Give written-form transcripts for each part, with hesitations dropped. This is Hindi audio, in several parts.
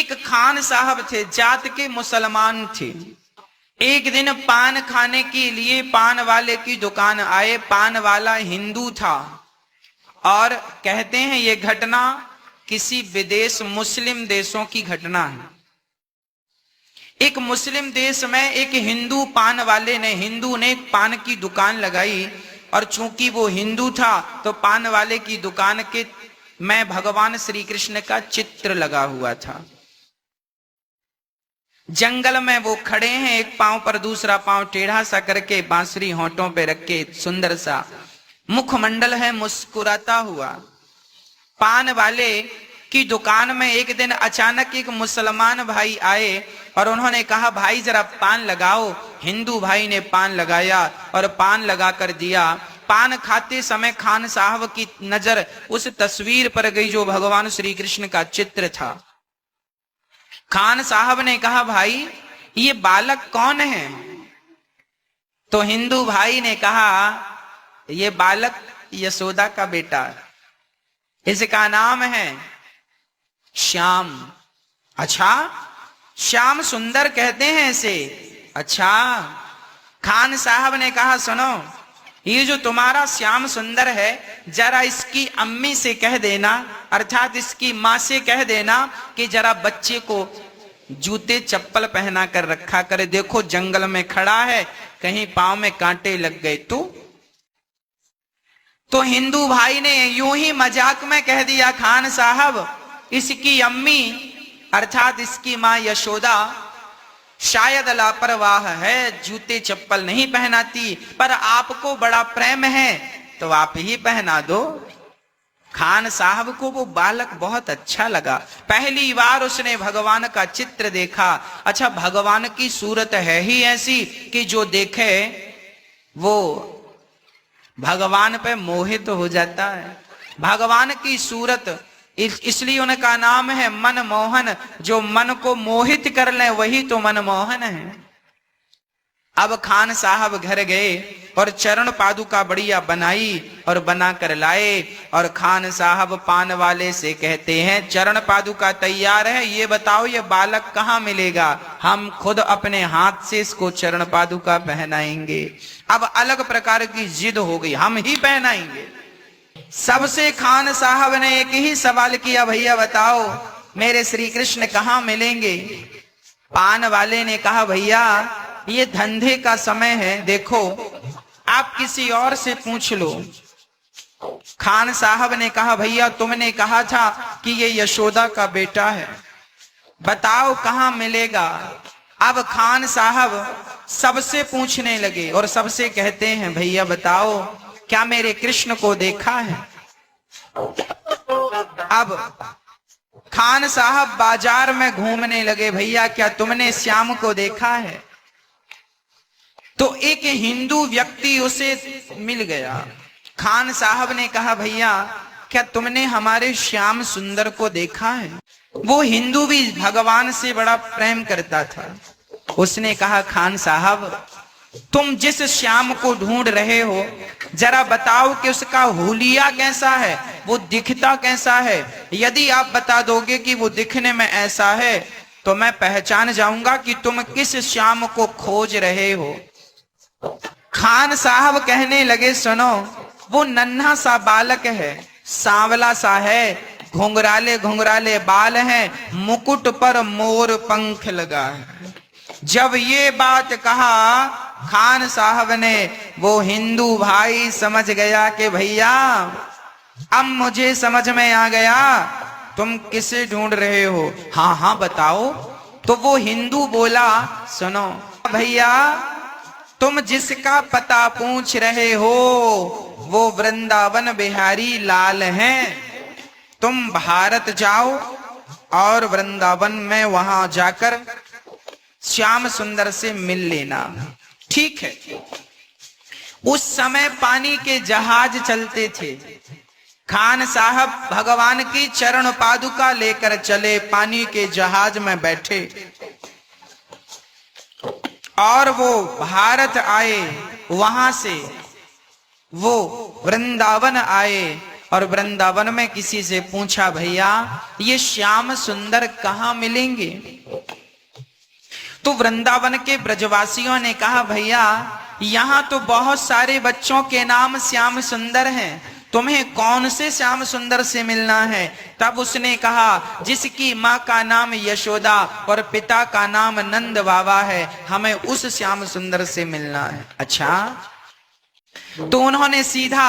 एक खान साहब थे, जात के मुसलमान थे। एक दिन पान खाने के लिए पान वाले की दुकान आए। पान वाला हिंदू था और कहते हैं ये घटना किसी विदेश मुस्लिम देशों की घटना है। एक मुस्लिम देश में एक हिंदू पान वाले ने, हिंदू ने एक पान की दुकान लगाई और चूंकि वो हिंदू था तो पान वाले की दुकान के में भगवान श्री कृष्ण का चित्र लगा हुआ था। जंगल में वो खड़े हैं, एक पांव पर दूसरा पांव टेढ़ा सा करके, बांसुरी होंठों पे रख के, सुंदर सा मुखमंडल है, मुस्कुराता हुआ। पान वाले की दुकान में एक दिन अचानक एक मुसलमान भाई आए और उन्होंने कहा भाई जरा पान लगाओ। हिंदू भाई ने पान लगाया और पान लगा कर दिया। पान खाते समय खान साहब की नजर उस तस्वीर पर गई जो भगवान श्री कृष्ण का चित्र था। खान साहब ने कहा भाई ये बालक कौन है? तो हिंदू भाई ने कहा ये बालक यशोदा का बेटा, इसका नाम है श्याम। अच्छा, श्याम सुंदर कहते हैं इसे? अच्छा। खान साहब ने कहा सुनो, ये जो तुम्हारा श्याम सुंदर है, जरा इसकी अम्मी से कह देना, अर्थात इसकी माँ से कह देना कि जरा बच्चे को जूते चप्पल पहना कर रखा करे। देखो जंगल में खड़ा है, कहीं पांव में कांटे लग गए तो हिंदू भाई ने यूं ही मजाक में कह दिया खान साहब इसकी अम्मी अर्थात इसकी माँ यशोदा शायद लापरवाह है, जूते चप्पल नहीं पहनाती, पर आपको बड़ा प्रेम है तो आप ही पहना दो। खान साहब को वो बालक बहुत अच्छा लगा। पहली बार उसने भगवान का चित्र देखा। अच्छा, भगवान की सूरत है ही ऐसी कि जो देखे वो भगवान पे मोहित हो जाता है। भगवान की सूरत इसलिए उनका नाम है मनमोहन। जो मन को मोहित कर ले वही तो मनमोहन है। अब खान साहब घर गए और चरण पादुका बढ़िया बनाई और बना कर लाए और खान साहब पान वाले से कहते हैं चरण पादुका तैयार है, ये बताओ ये बालक कहाँ मिलेगा? हम खुद अपने हाथ से इसको चरण पादुका पहनाएंगे। अब अलग प्रकार की जिद हो गई, हम ही पहनाएंगे। सबसे खान साहब ने एक ही सवाल किया, भैया बताओ मेरे श्री कृष्ण कहाँ मिलेंगे? पान वाले ने कहा भैया ये धंधे का समय है, देखो आप किसी और से पूछ लो। खान साहब ने कहा भैया तुमने कहा था कि ये यशोदा का बेटा है, बताओ कहाँ मिलेगा? अब खान साहब सबसे पूछने लगे और सबसे कहते हैं भैया बताओ क्या मेरे कृष्ण को देखा है? अब खान साहब बाजार में घूमने लगे, भैया क्या तुमने श्याम को देखा है? तो एक हिंदू व्यक्ति उसे मिल गया। खान साहब ने कहा भैया क्या तुमने हमारे श्याम सुंदर को देखा है? वो हिंदू भी भगवान से बड़ा प्रेम करता था। उसने कहा खान साहब तुम जिस श्याम को ढूंढ रहे हो जरा बताओ कि उसका हुलिया कैसा है, वो दिखता कैसा है? यदि आप बता दोगे कि वो दिखने में ऐसा है तो मैं पहचान जाऊंगा कि तुम किस श्याम को खोज रहे हो। खान साहब कहने लगे सुनो वो नन्हा सा बालक है, सांवला सा है, घुंघराले घुंघराले बाल हैं, मुकुट पर मोर पंख लगा है। जब ये बात कहा खान साहब ने, वो हिंदू भाई समझ गया कि भैया अब मुझे समझ में आ गया तुम किसे ढूंढ रहे हो। हाँ हाँ बताओ। तो वो हिंदू बोला सुनो भैया तुम जिसका पता पूछ रहे हो वो वृंदावन बिहारी लाल हैं। तुम भारत जाओ और वृंदावन में वहां जाकर श्याम सुंदर से मिल लेना। ठीक है। उस समय पानी के जहाज चलते थे। खान साहब भगवान की चरण पादुका लेकर चले, पानी के जहाज में बैठे और वो भारत आए, वहां से वो वृंदावन आए और वृंदावन में किसी से पूछा, भैया ये श्याम सुंदर कहाँ मिलेंगे? तो वृंदावन के ब्रजवासियों ने कहा, भैया यहाँ तो बहुत सारे बच्चों के नाम श्याम सुंदर हैं, तुम्हें कौन से श्याम सुंदर से मिलना है? तब उसने कहा, जिसकी माँ का नाम यशोदा और पिता का नाम नंद बाबा है, हमें उस श्याम सुंदर से मिलना है। अच्छा, तो उन्होंने सीधा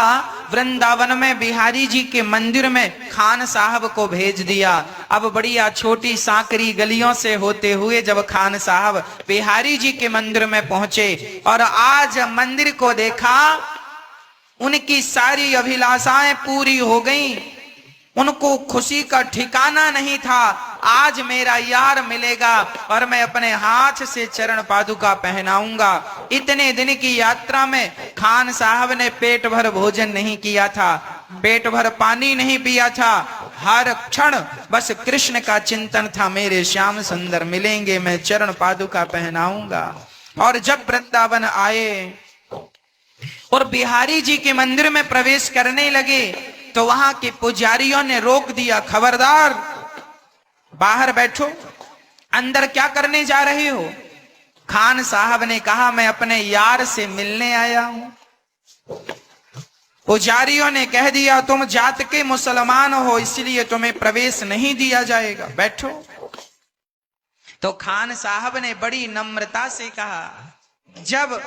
वृंदावन में बिहारी जी के मंदिर में खान साहब को भेज दिया। अब बढ़िया छोटी सांकरी गलियों से होते हुए जब खान साहब बिहारी जी के मंदिर में पहुंचे और आज मंदिर को देखा, उनकी सारी अभिलाषाएं पूरी हो गईं। उनको खुशी का ठिकाना नहीं था, आज मेरा यार मिलेगा और मैं अपने हाथ से चरण पादुका पहनाऊंगा। इतने दिन की यात्रा में खान साहब ने पेट भर भोजन नहीं किया था, पेट भर पानी नहीं पिया था, हर क्षण बस कृष्ण का चिंतन था, मेरे श्याम सुंदर मिलेंगे, मैं चरण पादुका पहनाऊंगा। और जब वृंदावन आए और बिहारी जी के मंदिर में प्रवेश करने लगे तो वहां के पुजारियों ने रोक दिया, खबरदार बाहर बैठो, अंदर क्या करने जा रहे हो? खान साहब ने कहा, मैं अपने यार से मिलने आया हूं। पुजारियों ने कह दिया, तुम जात के मुसलमान हो, इसलिए तुम्हें प्रवेश नहीं दिया जाएगा, बैठो। तो खान साहब ने बड़ी नम्रता से कहा, जब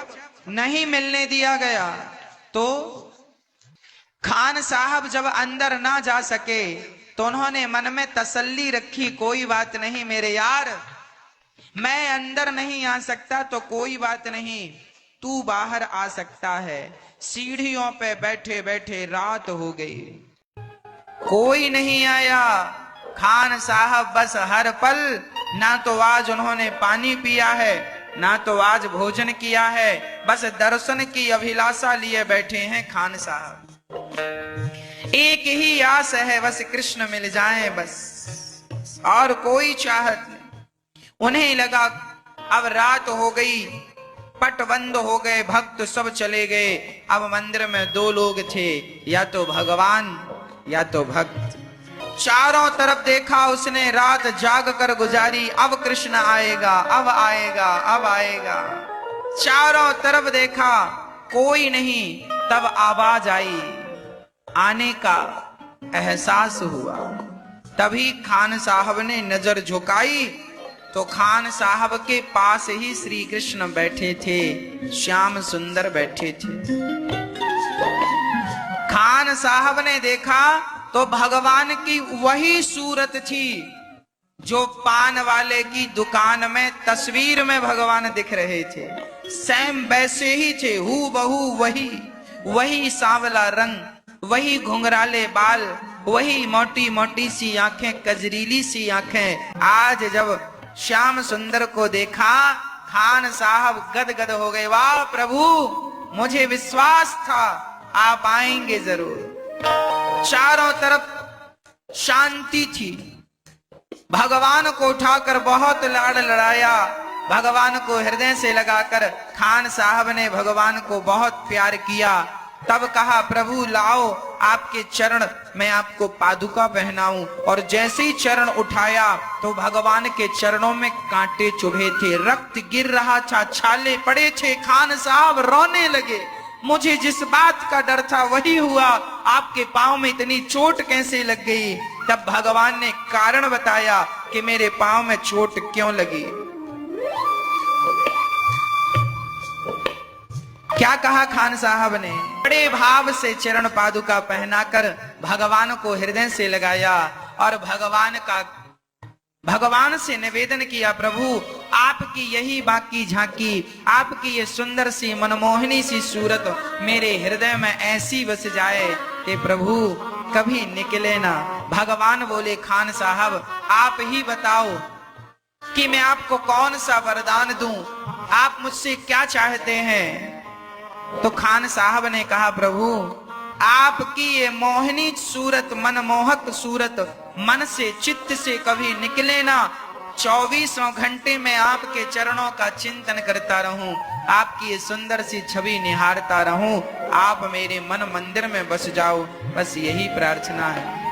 नहीं मिलने दिया गया तो खान साहब जब अंदर ना जा सके तो उन्होंने मन में तसल्ली रखी, कोई बात नहीं मेरे यार, मैं अंदर नहीं आ सकता तो कोई बात नहीं, तू बाहर आ सकता है। सीढ़ियों पे बैठे बैठे रात हो गई, कोई नहीं आया। खान साहब बस हर पल ना तो आज उन्होंने पानी पिया है, ना तो आज भोजन किया है, बस दर्शन की अभिलाषा लिए बैठे हैं खान साहब। एक ही आस है, बस कृष्ण मिल जाए, बस और कोई चाहत नहीं। उन्हें लगा अब रात हो गई, पट बंद हो गए, भक्त सब चले गए, अब मंदिर में दो लोग थे, या तो भगवान या तो भक्त। चारों तरफ देखा उसने, रात जाग कर गुजारी, अब कृष्ण आएगा, अब आएगा, अब आएगा। चारों तरफ देखा, कोई नहीं। तब आवाज आई, आने का एहसास हुआ। तभी खान साहब ने नजर झुकाई तो खान साहब के पास ही श्री कृष्ण बैठे थे, श्याम सुंदर बैठे थे। खान साहब ने देखा तो भगवान की वही सूरत थी जो पान वाले की दुकान में तस्वीर में भगवान दिख रहे थे, सेम वैसे ही थे, हूबहू वही, वही सांवला रंग, वही घुंघराले बाल, वही मोटी मोटी सी आंखें, कजरीली सी आंखें। आज जब श्याम सुंदर को देखा, खान साहब गदगद हो गए, वाह प्रभु, मुझे विश्वास था आप आएंगे जरूर। चारों तरफ शांति थी। भगवान को उठाकर बहुत लाड़ लड़ाया, भगवान को हृदय से लगाकर खान साहब ने भगवान को बहुत प्यार किया। तब कहा, प्रभु लाओ आपके चरण मैं आपको पादुका पहनाऊं। और जैसे ही चरण उठाया तो भगवान के चरणों में कांटे चुभे थे, रक्त गिर रहा था, छाले पड़े थे। खान साहब रोने लगे, मुझे जिस बात का डर था वही हुआ, आपके पांव में इतनी चोट कैसे लग गई? तब भगवान ने कारण बताया कि मेरे पांव में चोट क्यों लगी। क्या कहा खान साहब ने? बड़े भाव से चरण पादुका पहनाकर भगवान को हृदय से लगाया और भगवान से निवेदन किया, प्रभु आपकी यही बाकी झांकी, आपकी ये सुंदर सी मनमोहनी सी सूरत मेरे हृदय में ऐसी बस जाए कि प्रभु कभी निकले ना। भगवान बोले, खान साहब आप ही बताओ कि मैं आपको कौन सा वरदान दूं, आप मुझसे क्या चाहते हैं? तो खान साहब ने कहा, प्रभु आपकी ये मोहनी सूरत, मनमोहक सूरत मन से चित्त से कभी निकले ना। 24 घंटे में आपके चरणों का चिंतन करता रहूं, आपकी ये सुंदर सी छवि निहारता रहूं, आप मेरे मन मंदिर में बस जाओ, बस यही प्रार्थना है।